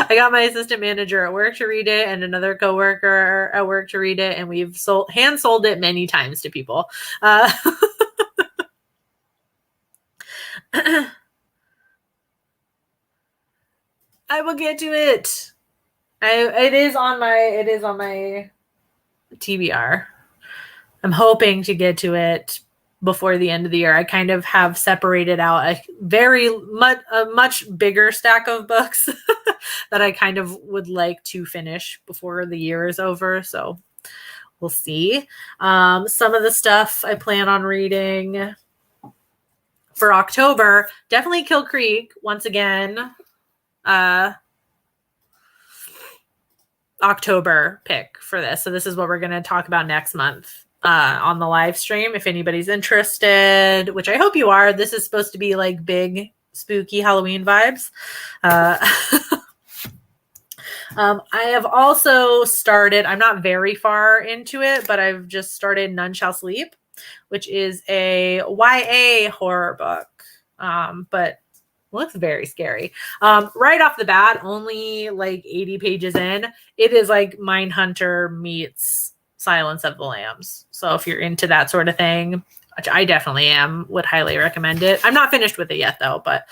I got my assistant manager at work to read it and another coworker at work to read it, and we've hand sold it many times to people. I will get to it. It is on my TBR. I'm hoping to get to it before the end of the year. I kind of have separated out a much bigger stack of books that I kind of would like to finish before the year is over. So we'll see. Some of the stuff I plan on reading for October, definitely Kill Creek once again. October pick for this. So this is what we're going to talk about next month on the live stream. If anybody's interested, which I hope you are, this is supposed to be like big, spooky Halloween vibes. I have also started, I'm not very far into it, but I've just started None Shall Sleep, which is a YA horror book. But looks very scary. Right off the bat, only like 80 pages in, it is like Mindhunter meets Silence of the Lambs. So if you're into that sort of thing, which I definitely am, would highly recommend it. I'm not finished with it yet though, but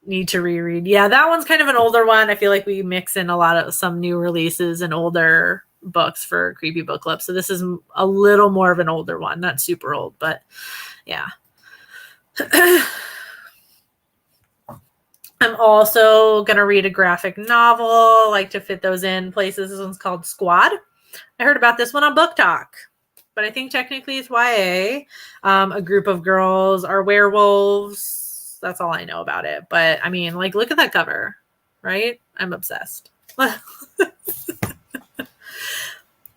need to reread. Yeah, that one's kind of an older one. I feel like we mix in some new releases and older books for Creepy Book Club. So this is a little more of an older one, not super old, but yeah. I'm also going to read a graphic novel, like to fit those in places. This one's called Squad. I heard about this one on Book Talk, but I think technically it's YA. A group of girls are werewolves. That's all I know about it. But I mean, like, look at that cover, right? I'm obsessed.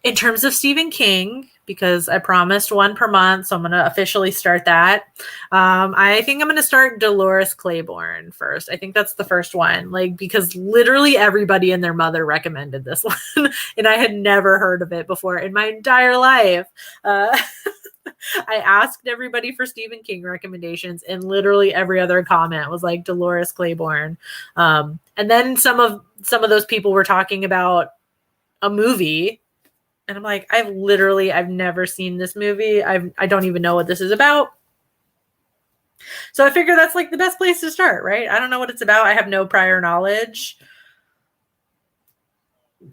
In terms of Stephen King, because I promised one per month, so I'm going to officially start that. I think I'm going to start Dolores Claiborne first. I think that's the first one, like, because literally everybody and their mother recommended this one, and I had never heard of it before in my entire life. I asked everybody for Stephen King recommendations, and literally every other comment was like Dolores Claiborne. And then some of those people were talking about a movie. And I'm like, I've never seen this movie. I don't even know what this is about. So I figure that's like the best place to start, right? I don't know what it's about. I have no prior knowledge.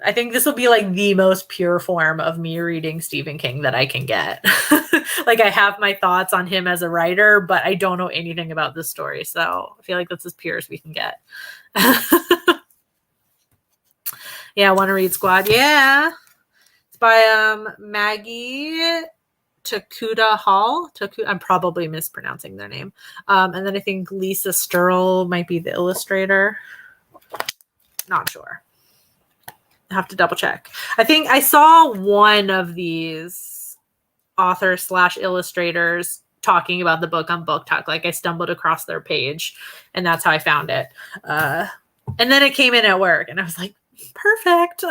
I think this will be like the most pure form of me reading Stephen King that I can get. Like, I have my thoughts on him as a writer, but I don't know anything about this story. So I feel like that's as pure as we can get. Yeah, I want to read Squad. Yeah. By Maggie Takuda Hall. I'm probably mispronouncing their name. And then I think Lisa Sturl might be the illustrator. Not sure. I have to double check. I think I saw one of these authors / illustrators talking about the book on Book Talk. Like, I stumbled across their page, and that's how I found it. And then it came in at work, and I was like, perfect.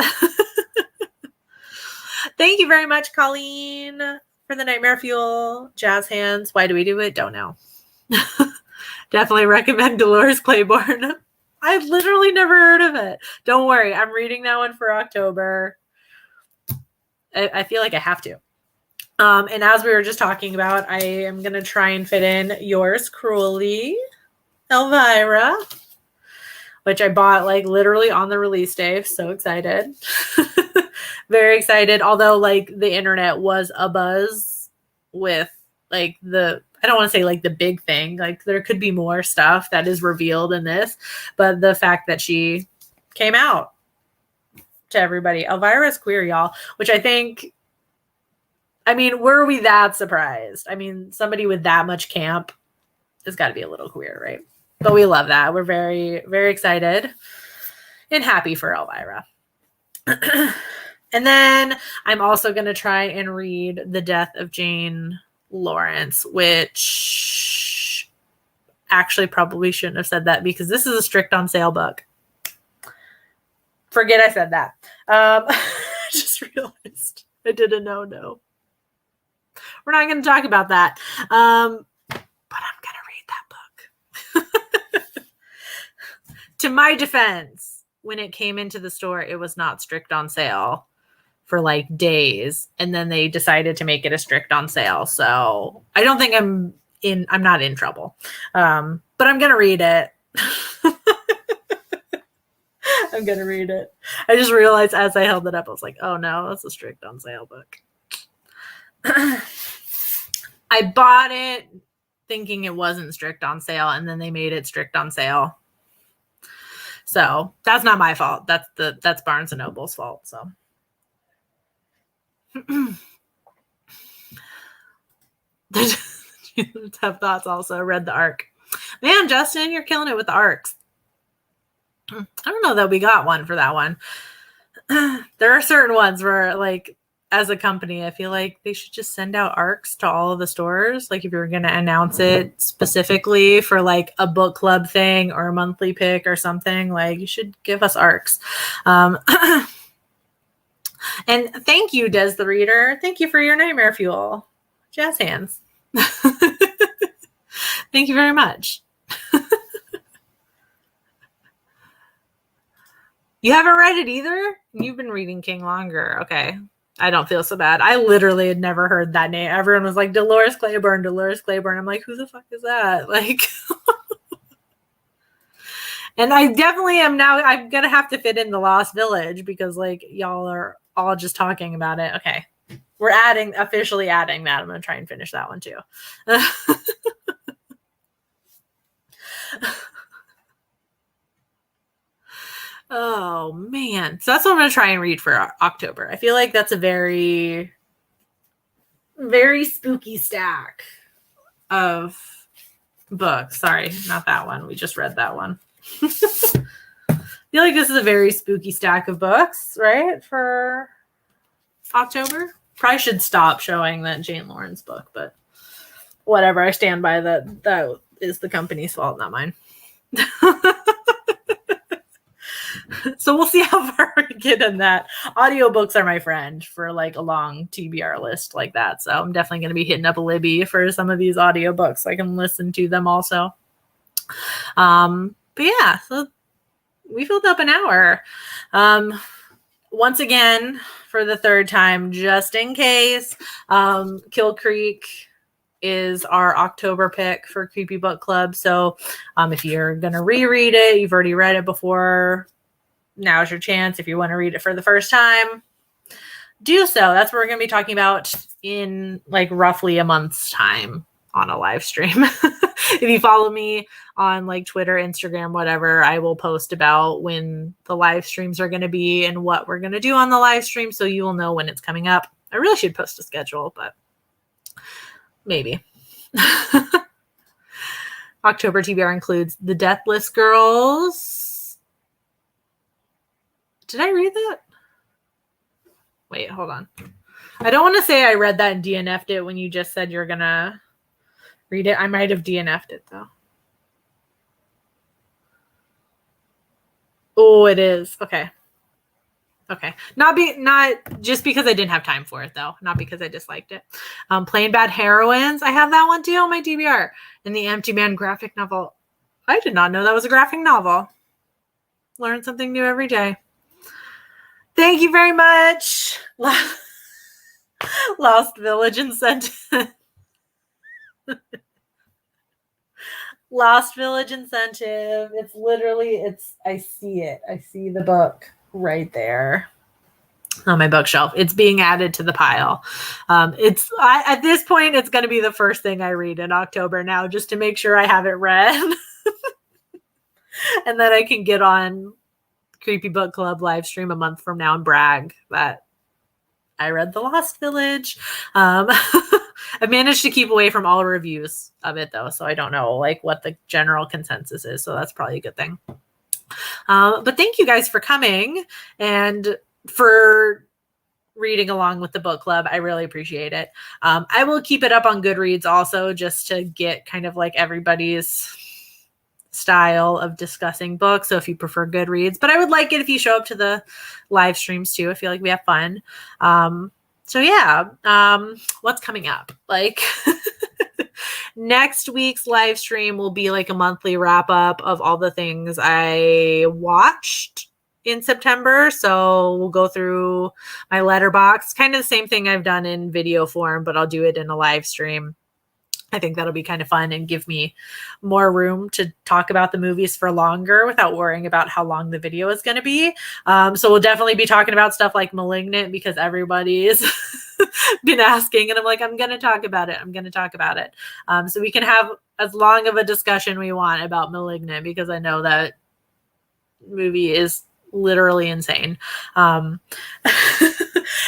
Thank you very much, Colleen, for the Nightmare Fuel. Jazz Hands. Why do we do it? Don't know. Definitely recommend Dolores Claiborne. I've literally never heard of it. Don't worry. I'm reading that one for October. I feel like I have to. And as we were just talking about, I am going to try and fit in Yours Cruelly, Elvira, which I bought like literally on the release day. So excited. Very excited. Although like the internet was abuzz with like I don't want to say like the big thing. Like there could be more stuff that is revealed in this, but the fact that she came out to everybody. Elvira's queer, y'all, which I think, I mean, were we that surprised? I mean, somebody with that much camp has got to be a little queer, right? But we love that. We're very, very excited and happy for Elvira. And then I'm also going to try and read The Death of Jane Lawrence, which actually probably shouldn't have said that because this is a strict on sale book. Forget I said that. I just realized I did a no. We're not going to talk about that. But I'm going to read that book. To my defense, when it came into the store, it was not strict on sale for like days. And then they decided to make it a strict on sale. So I don't think I'm not in trouble. But I'm going to read it. I'm going to read it. I just realized as I held it up, I was like, oh no, that's a strict on sale book. I bought it thinking it wasn't strict on sale, and then they made it strict on sale. So that's not my fault. That's Barnes & Noble's fault. So Tough Thoughts also read the arc. Man, Justin, you're killing it with the arcs. I don't know that we got one for that one. There are certain ones where, like, as a company, I feel like they should just send out arcs to all of the stores. Like, if you're going to announce it specifically for like a book club thing or a monthly pick or something, like, you should give us arcs. And thank you, Des the Reader. Thank you for your nightmare fuel. Jazz hands. Thank you very much. You haven't read it either? You've been reading King longer. Okay. I don't feel so bad. I literally had never heard that name. Everyone was like, Dolores Claiborne. I'm like, who the fuck is that? Like, and I definitely am now. I'm going to have to fit in The Lost Village because, like, y'all are all just talking about it. Okay. We're officially adding that. I'm going to try and finish that one too. Oh man. So that's what I'm going to try and read for October. I feel like that's a very, very spooky stack of books. Sorry, not that one. We just read that one. I feel like this is a very spooky stack of books, right? For October. Probably should stop showing that Jane Lawrence book, but whatever. I stand by that. That is the company's fault, not mine. So we'll see how far we get in that. Audiobooks are my friend for like a long TBR list like that. So I'm definitely going to be hitting up Libby for some of these audiobooks so I can listen to them also. But yeah, so we filled up an hour. Once again, for the third time, just in case, Kill Creek is our October pick for Creepy Book Club. So if you're going to reread it, you've already read it before, now's your chance. If you want to read it for the first time, do so. That's what we're going to be talking about in like roughly a month's time on a live stream. If you follow me on like Twitter, Instagram, whatever, I will post about when the live streams are going to be and what we're going to do on the live stream, so you will know when it's coming up. I really should post a schedule, but maybe. October TBR includes The Deathless Girls. Did I read that? Wait, hold on. I don't want to say I read that and DNF'd it when you just said you're going to read it. I might have DNF'd it, though. Oh, it is. Okay. Not just because I didn't have time for it, though. Not because I disliked it. Plain Bad Heroines. I have that one, too, on my DVR. And the Empty Man graphic novel. I did not know that was a graphic novel. Learn something new every day. Thank you very much. Lost Village Incentive. Lost Village Incentive. It's literally, I see it. I see the book right there. on my bookshelf. It's being added to the pile. At this point, it's going to be the first thing I read in October now, just to make sure I have it read. And then I can get on Creepy Book Club live stream a month from now and brag that I read The Lost Village. I've managed to keep away from all reviews of it, though, so I don't know like what the general consensus is. So that's probably a good thing. But thank you guys for coming and for reading along with the book club. I really appreciate it. I will keep it up on Goodreads also, just to get kind of like everybody's style of discussing books. So if you prefer Goodreads, but I would like it if you show up to the live streams too. I feel like we have fun. So yeah, what's coming up? Like next week's live stream will be like a monthly wrap up of all the things I watched in September. So we'll go through my letterbox, kind of the same thing I've done in video form, but I'll do it in a live stream. I think that'll be kind of fun and give me more room to talk about the movies for longer without worrying about how long the video is going to be. So we'll definitely be talking about stuff like Malignant because everybody's been asking, and I'm like, I'm going to talk about it. I'm going to talk about it. So we can have as long of a discussion we want about Malignant, because I know that movie is literally insane. And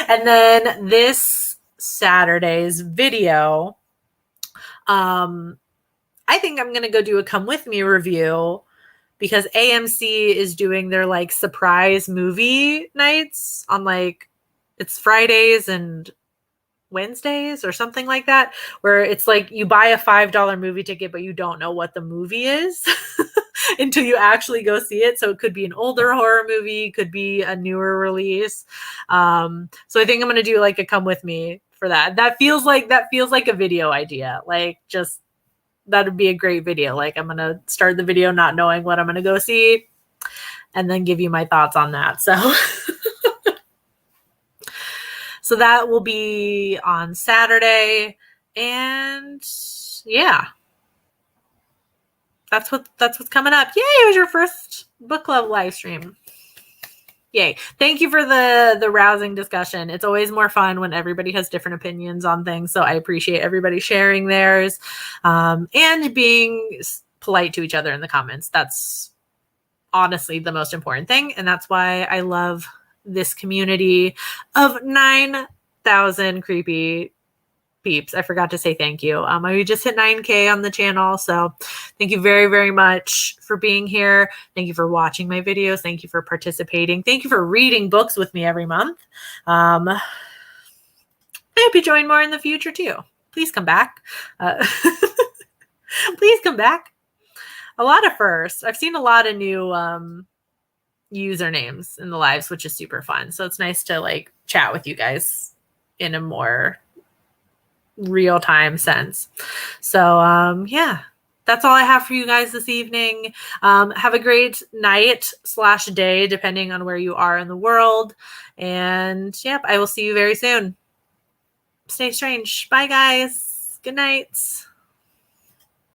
then this Saturday's video, I think I'm going to go do a Come With Me review, because AMC is doing their like surprise movie nights on like, it's Fridays and Wednesdays or something like that, where it's like you buy a $5 movie ticket, but you don't know what the movie is until you actually go see it. So it could be an older horror movie, could be a newer release. So I think I'm going to do like a Come With Me for that. That feels like a video idea. Like, just, that would be a great video. Like, I'm going to start the video not knowing what I'm going to go see and then give you my thoughts on that. So that will be on Saturday. And yeah, that's what's coming up. Yay, it was your first book club live stream. Yay. Thank you for the rousing discussion. It's always more fun when everybody has different opinions on things. So I appreciate everybody sharing theirs, and being polite to each other in the comments. That's honestly the most important thing. And that's why I love this community of 9,000 creepy peeps. I forgot to say thank you. We just hit 9K on the channel. So thank you very, very much for being here. Thank you for watching my videos. Thank you for participating. Thank you for reading books with me every month. I hope you join more in the future too. Please come back. Please come back. A lot of firsts. I've seen a lot of new usernames in the lives, which is super fun. So it's nice to like chat with you guys in a more real-time sense. So yeah, that's all I have for you guys this evening. Have a great night/day, depending on where you are in the world. And yep, I will see you very soon. Stay strange. Bye, guys. Good night.